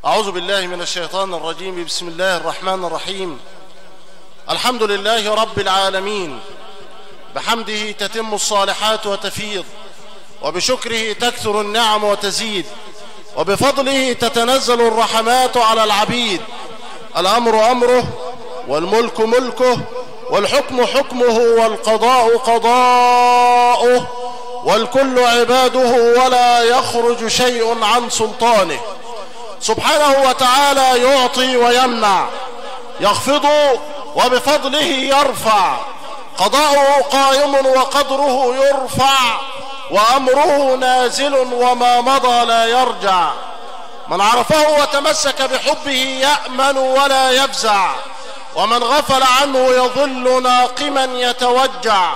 أعوذ بالله من الشيطان الرجيم. بسم الله الرحمن الرحيم. الحمد لله رب العالمين، بحمده تتم الصالحات وتفيض، وبشكره تكثر النعم وتزيد، وبفضله تتنزل الرحمات على العبيد. الأمر أمره، والملك ملكه، والحكم حكمه، والقضاء قضاؤه، والكل عباده، ولا يخرج شيء عن سلطانه. سبحانه وتعالى يعطي ويمنع، يخفض وبفضله يرفع، قضاؤه قائم وقدره يرفع، وأمره نازل وما مضى لا يرجع. من عرفه وتمسك بحبه يأمن ولا يفزع، ومن غفل عنه يظل ناقما يتوجع.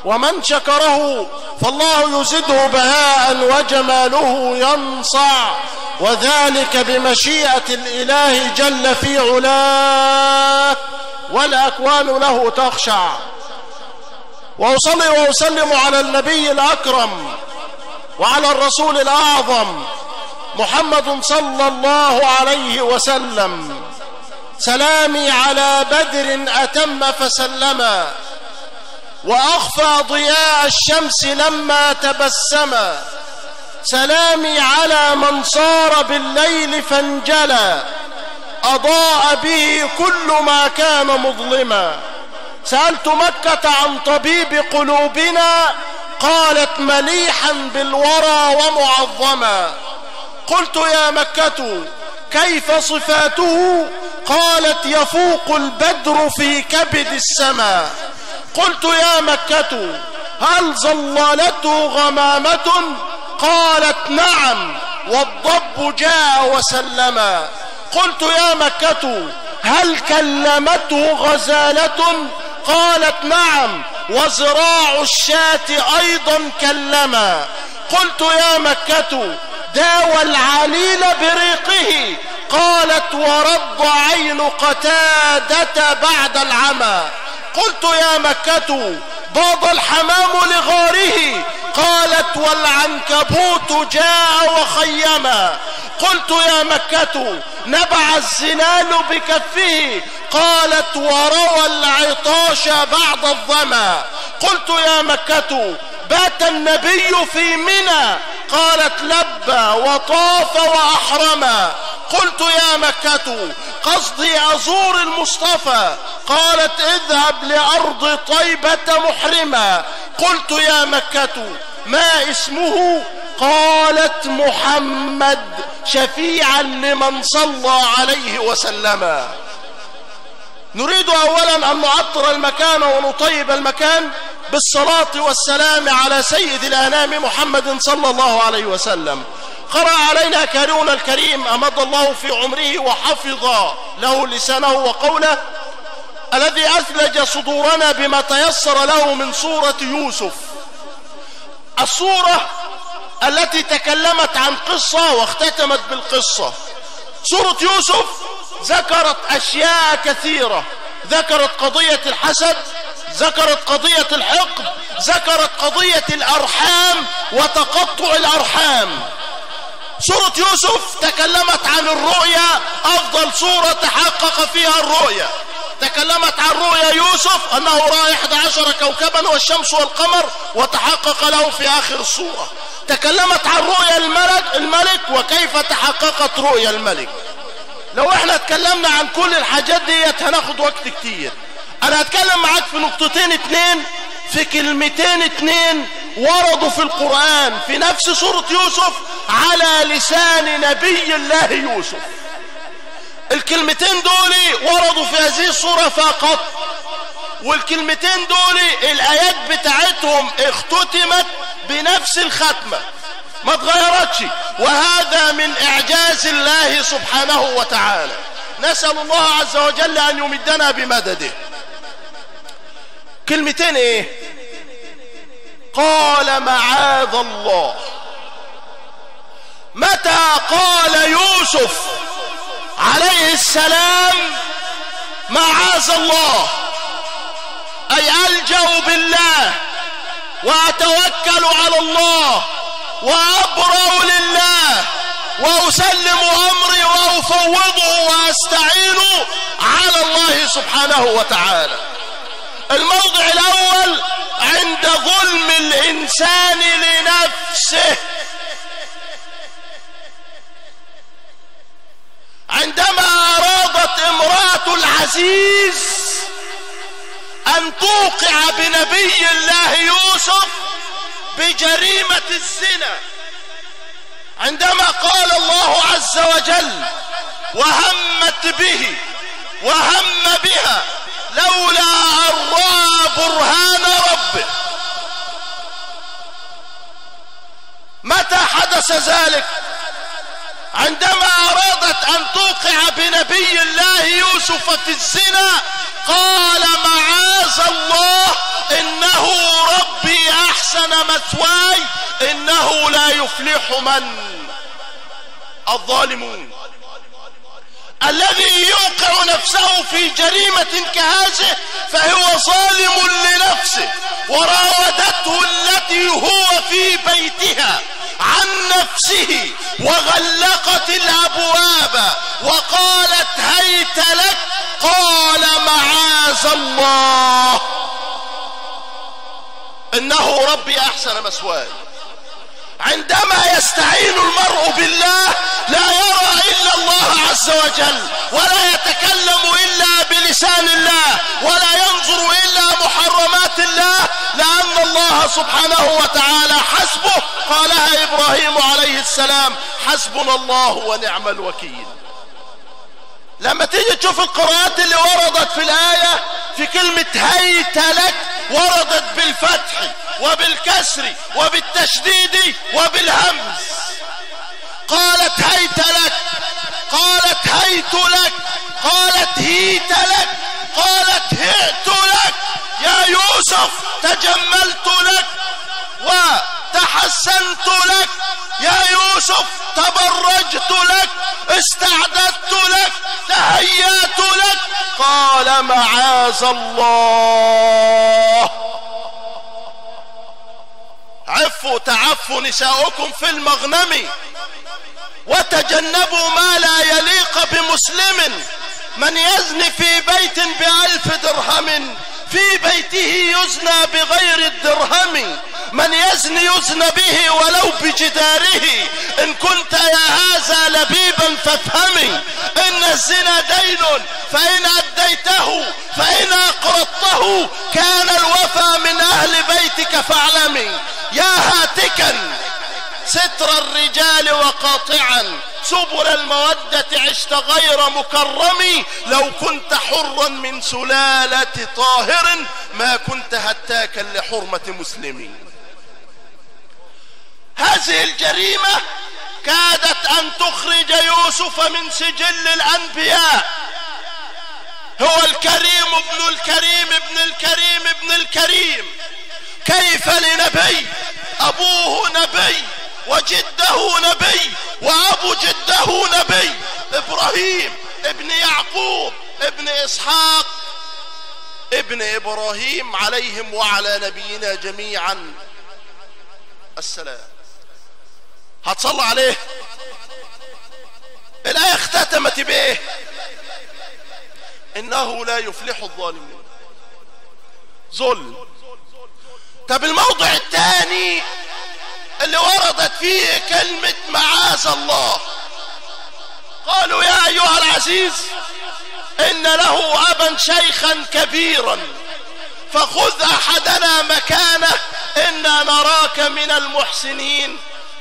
ومن شكره فالله يزده بهاء وجماله ينصع، وذلك بمشيئة الإله جل في علاه، والأكوان له تخشع. وأصلي وأسلم على النبي الأكرم وعلى الرسول الأعظم محمد صلى الله عليه وسلم. سلامي على بدر أتم فسلما، وأخفى ضياء الشمس لما تبسما. سلامي على من صار بالليل فانجلى، أضاء به كل ما كان مظلما. سألت مكة عن طبيب قلوبنا، قالت مليحا بالورى ومعظما. قلت يا مكة كيف صفاته؟ قالت يفوق البدر في كبد السماء. قلت يا مكة هل ظللته غمامة؟ قالت نعم والضب جاء وسلما. قلت يا مكة هل كلمته غزالة؟ قالت نعم وزراع الشاة أيضا كلما. قلت يا مكة داوى العليل بريقه؟ قالت ورد عين قتادة بعد العمى. قلت يا مكة باض الحمام لغاره؟ قالت والعنكبوت جاء وخيما. قلت يا مكة نبع الزلال بكفه؟ قالت وروى العطاش بعد الظما. قلت يا مكة بات النبي في منى؟ قالت لبى وطاف وأحرما. قلت يا مكة قصدي أزور المصطفى؟ قالت اذهب لأرض طيبة محرما. قلت يا مكة ما اسمه؟ قالت محمد شفيعا لمن صلى عليه وسلم. نريد أولا أن نعطر المكان ونطيب المكان بالصلاة والسلام على سيد الأنام محمد صلى الله عليه وسلم. قرأ علينا كارون الكريم أمد الله في عمره وحفظ له لسانه وقوله، الذي أثلج صدورنا بما تيسر له من سورة يوسف، السورة التي تكلمت عن قصة واختتمت بالقصة. سورة يوسف ذكرت أشياء كثيرة، ذكرت قضية الحسد، ذكرت قضية الحقد، ذكرت قضية الأرحام وتقطع الأرحام. سورة يوسف تكلمت عن الرؤيا، أفضل سورة تحقق فيها الرؤيا. تكلمت عن رؤيا يوسف أنه رأى 11 كوكبا والشمس والقمر، وتحقق له في آخر السورة. تكلمت عن رؤيا الملك وكيف تحققت رؤيا الملك. لو احنا اتكلمنا عن كل الحاجات ديت هناخد وقت كتير. انا هتكلم معاك في نقطتين اتنين، في كلمتين اتنين وردوا في القرآن في نفس سورة يوسف على لسان نبي الله يوسف. الكلمتين دول وردوا في هذه السورة فقط، والكلمتين دول الآيات بتاعتهم اختتمت بنفس الختمة ما اتغيرتش، وهذا من إعجاز الله سبحانه وتعالى. نسأل الله عز وجل أن يمدنا بمدده. كلمتين ايه؟ قال معاذ الله. متى قال يوسف عليه السلام معاذ الله، أي ألجأ بالله وأتوكل على الله وأبرأ لله وأسلم أمري وأفوض وأفوضه وأستعين على الله سبحانه وتعالى. الموضع الأول عند ظلم الإنسان لنفسه. عندما أرادت امرأة العزيز أن توقع بنبي الله يوسف بجريمة الزنا، عندما قال الله عز وجل وهمت به وهم بها لولا أن رأى برهان ربه. متى حدث ذلك؟ عندما أرادت أن توقع بنبي الله يوسف في الزنا قال معاذ الله إنه ربي أحسن مثواي إنه لا يفلح من الظالمون. الذي يوقع نفسه في جريمة كهذه فهو ظالم لنفسه. وراودته التي هو في بيتها عن نفسه وغلقت الأبواب وقالت هيت لك، قال معاذ الله إنه ربي أحسن مثواي. عندما يستعين المرء بالله لا يرى إلا الله عز وجل، ولا يتكلم إلا بلسان الله، ولا ينظر إلا محرمات الله، لأن الله سبحانه وتعالى حسبه. قالها إبراهيم عليه السلام حسبنا الله ونعم الوكيل. لما تيجي تشوف القراءات اللي وردت في الآية في كلمة هيت لك وردت بالفتح وبالكسر وبالتشديد وبالهمز. قالت هيت لك، قالت هيت لك، قالت هيت لك، قالت هئت لك يا يوسف، تجملت لك وتحسنت لك يا يوسف، تبرجت لك، استعددت لك، تهيأت لك. قال معاذ الله عفوا تعفوا نساؤكم في المغنم وتجنبوا ما لا يليق بمسلم. من يزني في بيت ب1000 درهم في بيته يزنى بغير الدرهم. من يزني يزنى به ولو بجداره. إن كنت يا هذا لبيبا فافهمي إن الزنا دين فإن أديته فإن أقرضته كان الوفى من أهل بيتك فاعلمي. يا هاتكا ستر الرجال وقاطعا سبل المودة عشت غير مكرم. لو كنت حرا من سلالة طاهر ما كنت هتاكا لحرمة مسلمين. هذه الجريمة كادت أن تخرج يوسف من سجل الأنبياء. هو الكريم ابن الكريم ابن الكريم ابن الكريم. كيف لنبي أبوه نبي وجده نبي وأبو جده نبي؟ إبراهيم ابن يعقوب ابن إسحاق ابن إبراهيم عليهم وعلى نبينا جميعا السلام. هتصلى عليه. الآية اختتمت بإيه؟ إنه لا يفلح الظالمون. ظلم. طب الموضع الثاني اللي وردت فيه كلمة معاذ الله، قالوا يا أيها العزيز إن له أبا شيخا كبيرا فخذ أحدنا مكانه إنا نراك من المحسنين.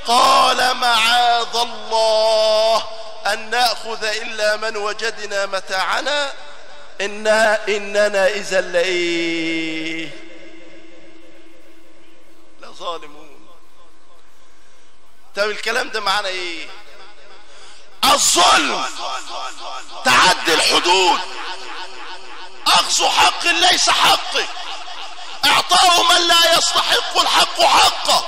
قال معاذ الله أن نأخذ إلا من وجدنا متاعنا إننا إذا لظالمون. طب الكلام ده معنى ايه؟ الظلم، تعدي الحدود، اخذ حق ليس حقه، اعطاء من لا يستحق الحق حقه،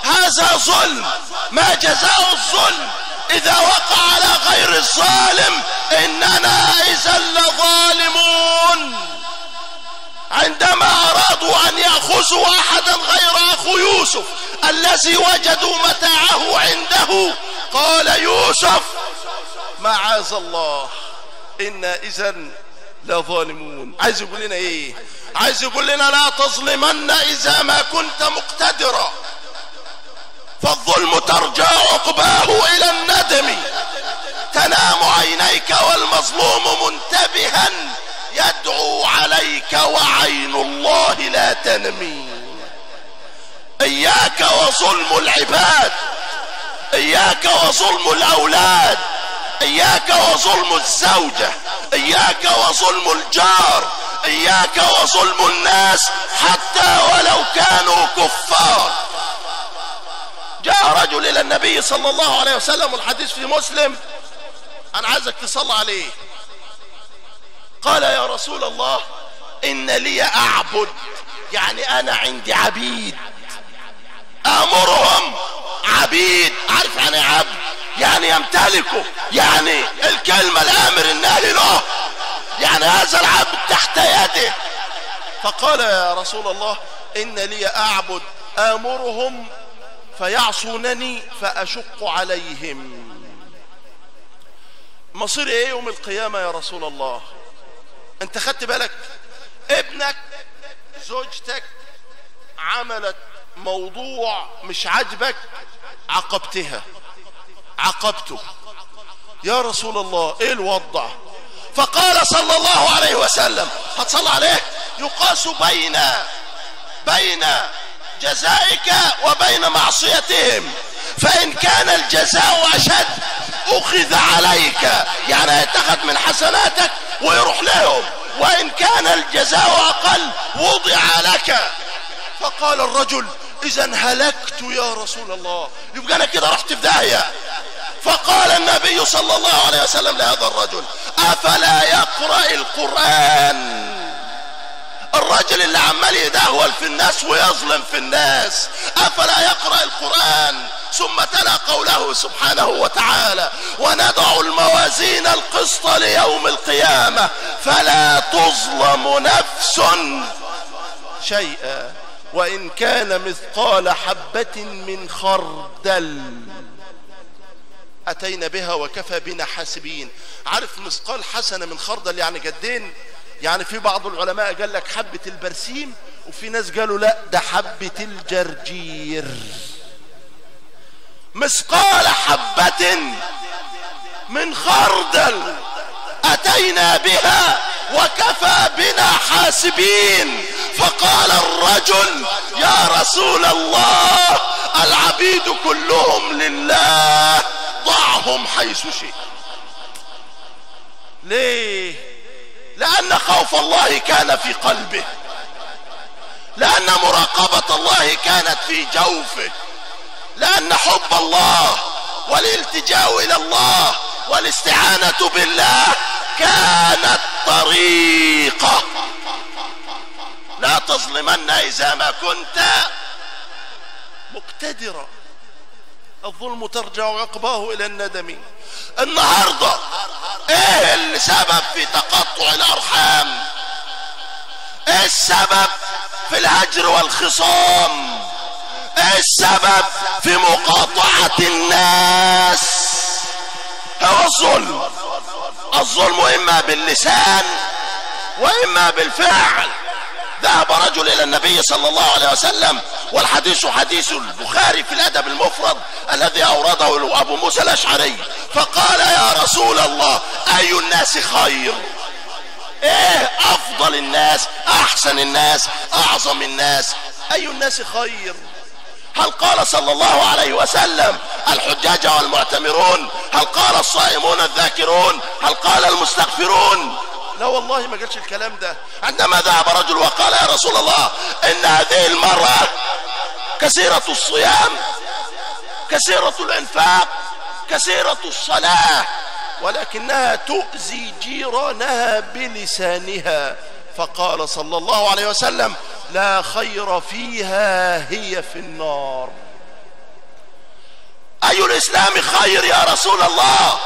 هذا ظلم. ما جزاء الظلم؟ اذا وقع على غير الظالم اننا اذا لظالمون. عندما ارادوا ان ياخذوا احدا غير اخو يوسف الذي وجدوا متاعه عنده قال يوسف معاذ الله، إنا إذن لظالمون. عايز يقول لنا ايه؟ عايز يقول لنا لا تظلمن إذا ما كنت مقتدرا، فالظلم ترجع عقباه إلى الندم، تنام عينيك والمظلوم منتبها يدعو عليك وعين الله لا تنمي. إياك وظلم العباد، إياك وظلم الأولاد، إياك وظلم الزوجة، إياك وظلم الجار، إياك وظلم الناس حتى ولو كانوا كفار. جاء رجل إلى النبي صلى الله عليه وسلم والحديث في مسلم، أنا عايزك تصلي عليه. قال يا رسول الله إن لي أعبد، يعني أنا عندي عبيد، أمرهم عبيد. عارف يعني عبد؟ يعني يمتلكه، يعني الكلمة الآمر الناهي له، يعني هذا العبد تحت يده. فقال يا رسول الله إن لي أعبد آمرهم فيعصونني فأشق عليهم. مصير ايه يوم القيامة يا رسول الله؟ انت خدت بالك؟ ابنك زوجتك عملت موضوع مش عاجبك، عاقبتها، عاقبته. يا رسول الله ايه الوضع؟ فقال صلى الله عليه وسلم، هتصلى عليه، يقاس بين جزائك وبين معصيتهم، فإن كان الجزاء أشد أخذ عليك، يعني يتخذ من حسناتك ويروح لهم، وإن كان الجزاء أقل وضع لك. فقال الرجل إذن هلكت يا رسول الله، يبقى أنا كده رحت في داهية. فقال النبي صلى الله عليه وسلم لهذا الرجل أفلا يقرأ القرآن؟ الرجل اللي عمال يدهول في الناس ويظلم في الناس، أفلا يقرأ القرآن؟ ثم تلا قوله سبحانه وتعالى ونضع الموازين القسط ليوم القيامة فلا تظلم نفس شيئا وإن كان مثقال حبة من خردل أتينا بها وكفى بنا حاسبين. عارف مثقال حسنة من خردل يعني قدين؟ يعني في بعض العلماء قال لك حبة البرسيم، وفي ناس قالوا لا ده حبة الجرجير. مثقال حبة من خردل أتينا بها وكفى بنا حاسبين. فقال الرجل يا رسول الله العبيد كلهم لله ضعهم حيث شئت. ليه؟ لأن خوف الله كان في قلبه، لأن مراقبة الله كانت في جوفه، لأن حب الله والالتجاء إلى الله والاستعانة بالله كانت طريقة. لا تظلمن إذا ما كنت مقتدرا، الظلم ترجع عقباه إلى الندم. النهاردة ايه السبب في تقطع الأرحام؟ ايه السبب في الهجر والخصام؟ ايه السبب في مقاطعة الناس؟ هو الظلم. الظلم إما باللسان وإما بالفعل. ذهب رجل إلى النبي صلى الله عليه وسلم، والحديث حديث البخاري في الأدب المفرد الذي أورده أبو موسى الأشعري، فقال يا رسول الله أي الناس خير؟ ايه أفضل الناس، أحسن الناس، أعظم الناس؟ أي الناس خير؟ هل قال صلى الله عليه وسلم الحجاج والمعتمرون؟ هل قال الصائمون الذاكرون؟ هل قال المستغفرون؟ لا والله ما قالش الكلام ده. عندما ذهب رجل وقال يا رسول الله إن هذه المرأة كثيرة الصيام، كثيرة الإنفاق، كثيرة الصلاة، ولكنها تؤذي جيرانها بلسانها. فقال صلى الله عليه وسلم لا خير فيها، هي في النار. أي الإسلام خير يا رسول الله؟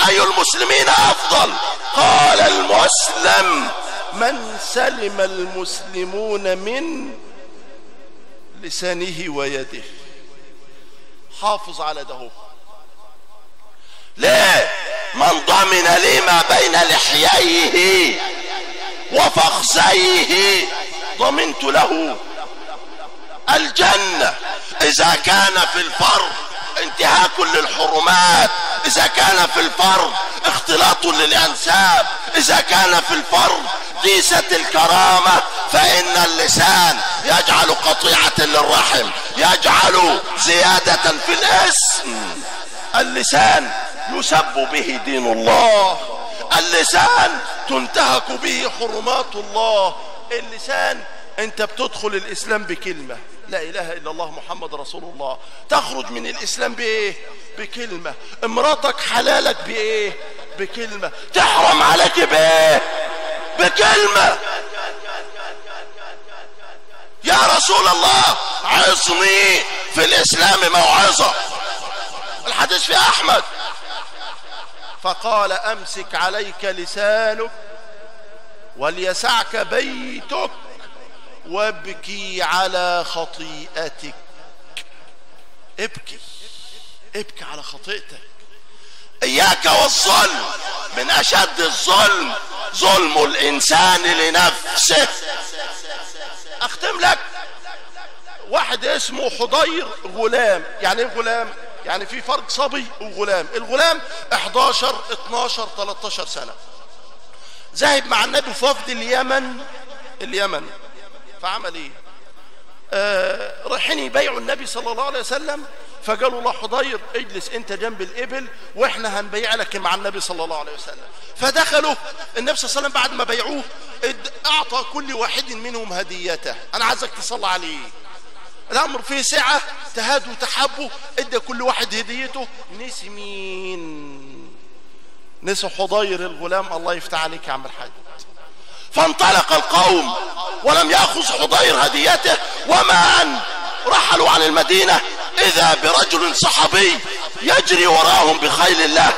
أي المسلمين أفضل؟ قال المسلم من سلم المسلمون من لسانه ويده. حافظ على ده. ليه؟ وضمن لي ما بين لحييه وفخذيه ضمنت له الجنة. إذا كان في الفرض انتهاك للحرمات، إذا كان في الفرض اختلاط للأنساب، إذا كان في الفرض قيسة الكرامة، فإن اللسان يجعل قطيعة للرحم، يجعل زيادة في الاسم. اللسان يسب به دين الله، اللسان تنتهك به حرمات الله. اللسان انت بتدخل الاسلام بكلمة لا اله الا الله محمد رسول الله، تخرج من الاسلام بايه؟ بكلمة. امراتك حلالك بايه؟ بكلمة. تحرم عليك بايه؟ بكلمة. يا رسول الله عظني في الاسلام موعظة. الحديث في احمد، فقال امسك عليك لسانك وليسعك بيتك وابكي على خطيئتك. ابكي ابكي على خطيئتك. اياك والظلم، من اشد الظلم ظلم الانسان لنفسه. اختم لك واحد اسمه حضير غلام. يعني ايه غلام؟ يعني في فرق صبي وغلام. الغلام 11 12 13 سنة، ذهب مع النبي في وفد اليمن. فعمل ايه؟ رايحين يبايعوا النبي صلى الله عليه وسلم، فقالوا له حضير اجلس انت جنب الابل واحنا هنبيع لك مع النبي صلى الله عليه وسلم. فدخلوا النبي صلى الله عليه وسلم بعد ما بيعوه اعطى كل واحد منهم هديته. انا عايزك تصلي عليه. الامر فيه سعة، تهادوا وتحبوا، ادى كل واحد هديته. نسي مين؟ نسي حضير الغلام. الله يفتح عليك يا عم الحاج. فانطلق القوم ولم يأخذ حضير هديته، وما أن رحلوا عن المدينة إذا برجل صحابي يجري وراهم بخيل الله،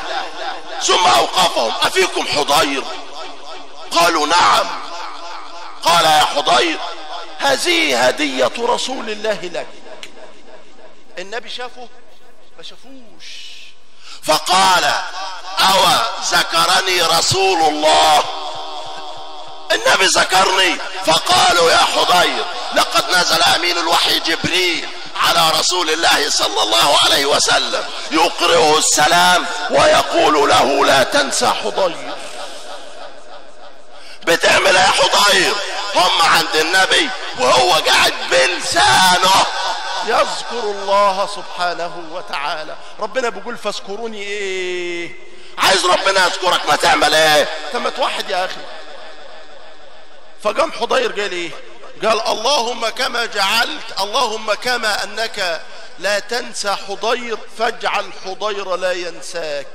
ثم أوقفهم: أفيكم حضير؟ قالوا: نعم. قال: يا حضير هذه هدية رسول الله لك. النبي شافه؟ ما شافوش. فقال: أو ذكرني رسول الله؟ النبي ذكرني. فقالوا: يا حضير لقد نزل امين الوحي جبريل على رسول الله صلى الله عليه وسلم يقرئه السلام ويقول له: لا تنسى حضير. بتعمل يا حضير؟ هم عند النبي وهو قاعد بلسانه يذكر الله سبحانه وتعالى. ربنا بيقول: فاذكروني. ايه عايز ربنا يذكرك ما تعمل ايه؟ تم توحد يا اخي. فقام حضير قال ايه؟ قال: اللهم كما جعلت، اللهم كما انك لا تنسى حضير فاجعل حضير لا ينساك.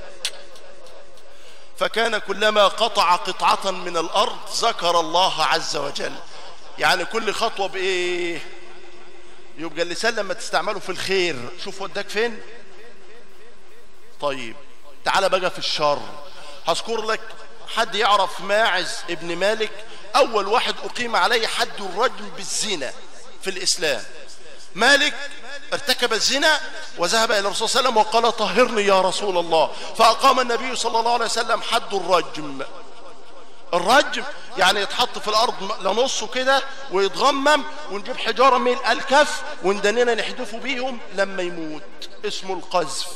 فكان كلما قطع قطعة من الارض ذكر الله عز وجل. يعني كل خطوة بايه؟ يبقى اللسان لما تستعمله في الخير شوف وداك فين. طيب تعال بقى في الشر. هذكر لك حد يعرف ماعز ابن مالك، اول واحد اقيم عليه حد الرجم بالزنا في الاسلام. مالك ارتكب الزنا وذهب الى الرسول صلى الله عليه وسلم وقال: طهرني يا رسول الله. فاقام النبي صلى الله عليه وسلم حد الرجم. الرجم يعني يتحط في الارض لنصه كده ويتغمم، ونجيب حجاره من الكف وندننا نحدفه بيهم لما يموت، اسمه القذف،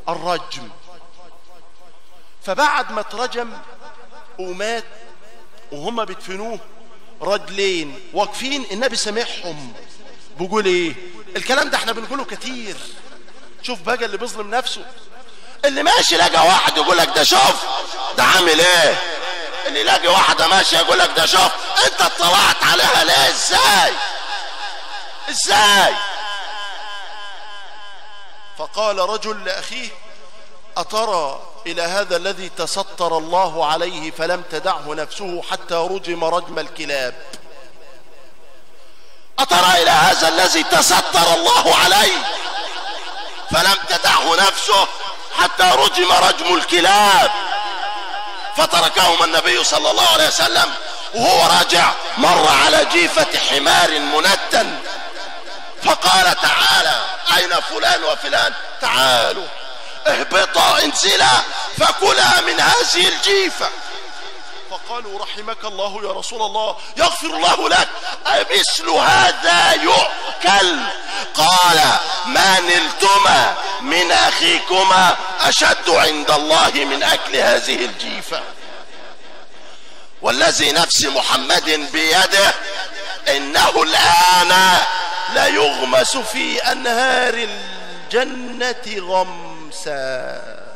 الرجم. فبعد ما اترجم ومات وهم بيدفنوه رجلين واقفين، النبي سامعهم بيقول ايه؟ الكلام ده احنا بنقوله كتير. شوف بقى اللي بيظلم نفسه، اللي ماشي لقى واحد يقول لك: ده شوف ده عامل ايه. اللي يلاقي واحده ماشيه يقول لك: ده شوف انت اطلعت عليها ليه؟ ازاي؟ فقال رجل لاخيه: أترى إلى هذا الذي تستر الله عليه فلم تدعه نفسه حتى رجم رجم الكلاب؟ أترى إلى هذا الذي تستر الله عليه فلم تدعه نفسه حتى رجم رجم الكلاب؟ فتركهم النبي صلى الله عليه وسلم وهو راجع مر على جيفة حمار منتن، فقال: تعالى، أين فلان وفلان؟ تعالوا. اهبطا انزلا فكلا من هذه الجيفة. فقالوا رحمك الله يا رسول الله، يغفر الله لك، أمثل هذا يؤكل؟ قال ما نلتما من أخيكما أشد عند الله من أكل هذه الجيفة. والذي نفس محمد بيده إنه الآن لا يغمس في أنهار الجنة غمسا.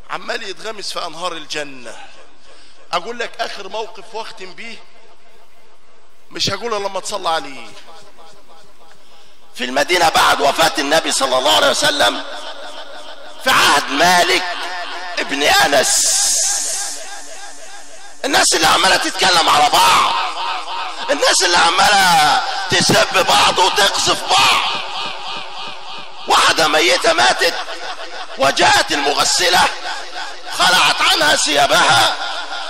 عمال يتغمس في أنهار الجنة. أقول لك آخر موقف واختم بيه، مش هقوله لما تصلى عليه. في المدينة بعد وفاة النبي صلى الله عليه وسلم في عهد مالك ابن أنس، الناس اللي عمالة تتكلم على بعض، الناس اللي عمالة تسب بعض وتقذف بعض. واحدة ميتة ماتت وجاءت المغسلة خلعت عنها ثيابها،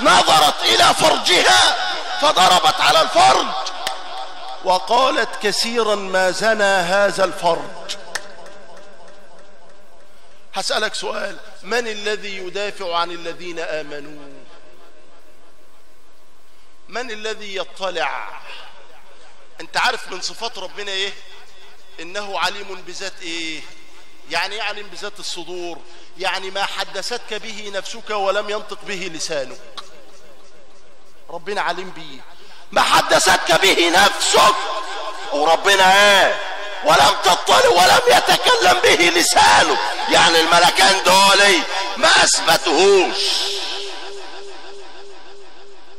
نظرت إلى فرجها فضربت على الفرج وقالت كثيرا ما زنى هذا الفرج. هسألك سؤال، من الذي يدافع عن الذين آمنوا؟ من الذي يطلع؟ انت عارف من صفات ربنا ايه؟ انه عليم بذات ايه؟ يعني ايه عليم بذات الصدور؟ يعني ما حدثتك به نفسك ولم ينطق به لسانك، ربنا عليم به. ما حدثتك به نفسك وربنا ايه؟ ولم تطلع ولم يتكلم به لسانك. يعني الملكان دولي ما اثبتهوش،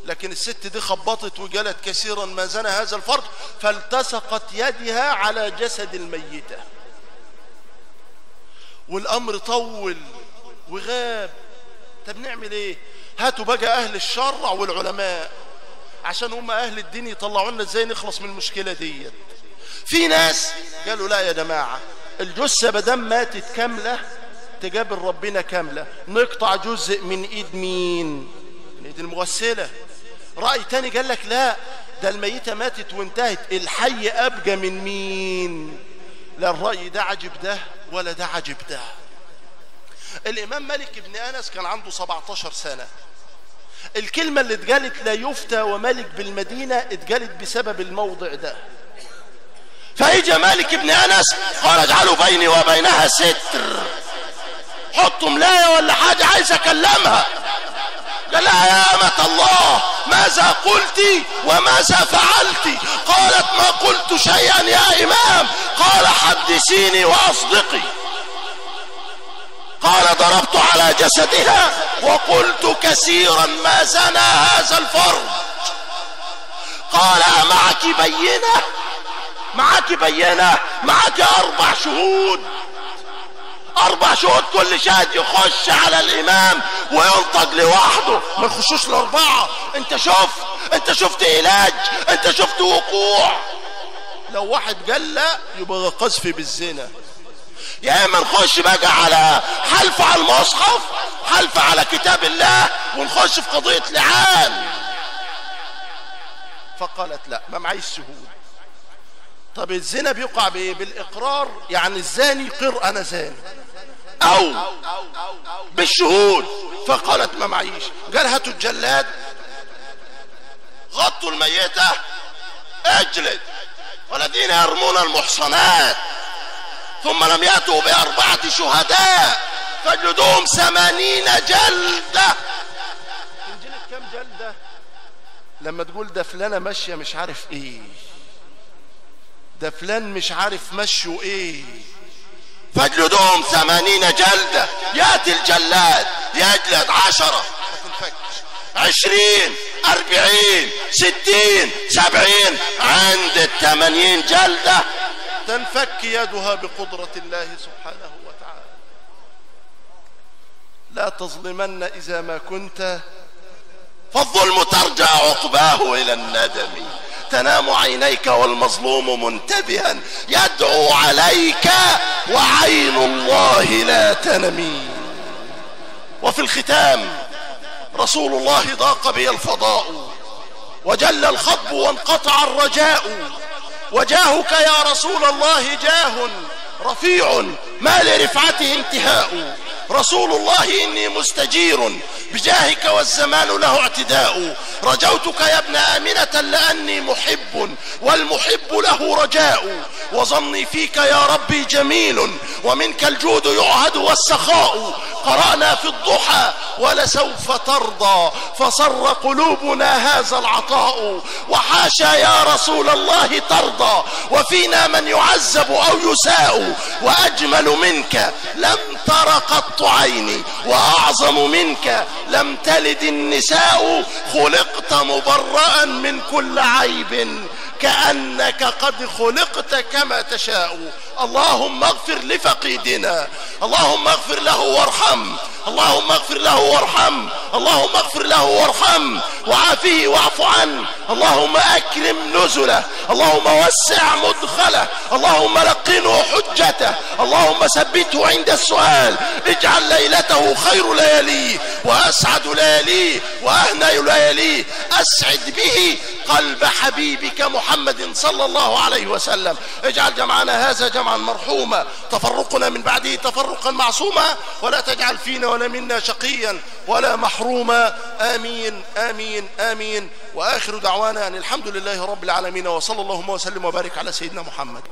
لكن الست دي خبطت وقالت كثيرا ما زنى هذا الفرج، فالتصقت يدها على جسد الميتة. والامر طول وغاب. طب نعمل ايه؟ هاتوا بقى اهل الشرع والعلماء عشان هم اهل الدين يطلعوا لنا ازاي نخلص من المشكله ديت. في ناس قالوا لا يا جماعه، الجثه بدل ماتت كامله تقابل ربنا كامله، نقطع جزء من ايد مين؟ من ايد المغسله. راي تاني قال لك لا، ده الميته ماتت وانتهت، الحي ابقى من مين؟ لا الراي ده عجب ده ولا ده عجب ده. الامام مالك بن انس كان عنده 17 سنه. الكلمه اللي اتقالت لا يفتى وملك بالمدينه اتقالت بسبب الموضع ده. فاجى مالك بن انس قال اجعلوا بيني وبينها ستر، حطوا ملايه ولا حاجه عايز اكلمها. قال لها يا امة الله ماذا قلت وماذا فعلت؟ قالت ما قلت شيئا يا امام. قال حدثيني واصدقي. قال ضربت على جسدها وقلت كثيرا ما زنى هذا الفرج. قال أمعك بينة؟ معك بينة؟ معك 4 شهود، 4 شهود، كل شاهد يخش على الامام وينطق لوحده، ما يخشوش ال4. انت شفت علاج، انت شفت وقوع. لو واحد قال لا يبقى قذف بالزنا. يا اما نخش بقى على حلف على المصحف، حلف على كتاب الله، ونخش في قضية لعان. فقالت لا، ما معيش شهود. طب الزنا بيقع بايه؟ بالاقرار، يعني الزاني قر انا زاني، او بالشهود. فقالت ما معيش. قال هاتوا الجلاد، غطوا الميتة، اجلد، والذين يرمون المحصنات ثم لم يأتوا ب4 شهداء فاجلدوهم 80 جلدة. تنجلد كم جلدة؟ لما تقول ده فلانة ماشية مش عارف ايه، ده فلان مش عارف مشوا ايه، فاجلدوهم 80 جلدة. يأتي الجلاد يجلد 10، ما تنفكش، 20، 40، 60، 70، عند 80 جلدة تنفك يدها بقدرة الله سبحانه وتعالى. لا تظلمن إذا ما كنت، فالظلم ترجع عقباه إلى الندم. تنام عينيك والمظلوم منتبها يدعو عليك وعين الله لا تنمي. وفي الختام رسول الله ضاق بي الفضاء وجل الخطب وانقطع الرجاء، وجاهك يا رسول الله جاه رفيع ما لرفعته انتهاء. رسول الله إني مستجير بجاهك والزمان له اعتداء. رجوتك يا ابن آمنة لأني محب والمحب له رجاء. وظني فيك يا ربي جميل ومنك الجود يعهد والسخاء. قرأنا في الضحى ولسوف ترضى فصر قلوبنا هذا العطاء. وحاشا يا رسول الله ترضى وفينا من يعذب أو يساء. وأجمل منك لم تر قط عيني وأعظم منك لم تلد النساء. خلقت مبرأ من كل عيب كأنك قد خلقت كما تشاء. اللهم اغفر لفقيدنا، اللهم اغفر له وارحم، اللهم اغفر له وارحم، اللهم اغفر له وارحم وعافيه واعف عنه. اللهم اكرم نزله، اللهم وسع مدخله، اللهم لقنه حجته، اللهم ثبته عند السؤال. اجعل ليلته خير لياليه واسعد لياليه واهنى لياليه. اسعد به قلب حبيبك محمد صلى الله عليه وسلم. اجعل جمعنا هذا جمعا مرحوما، تفرقنا من بعده تفرقا معصوما، ولا تجعل فينا ولا منا شقيا ولا محروما. آمين آمين آمين. وآخر دعوانا أن الحمد لله رب العالمين، وصلى اللهم وسلم وبارك على سيدنا محمد.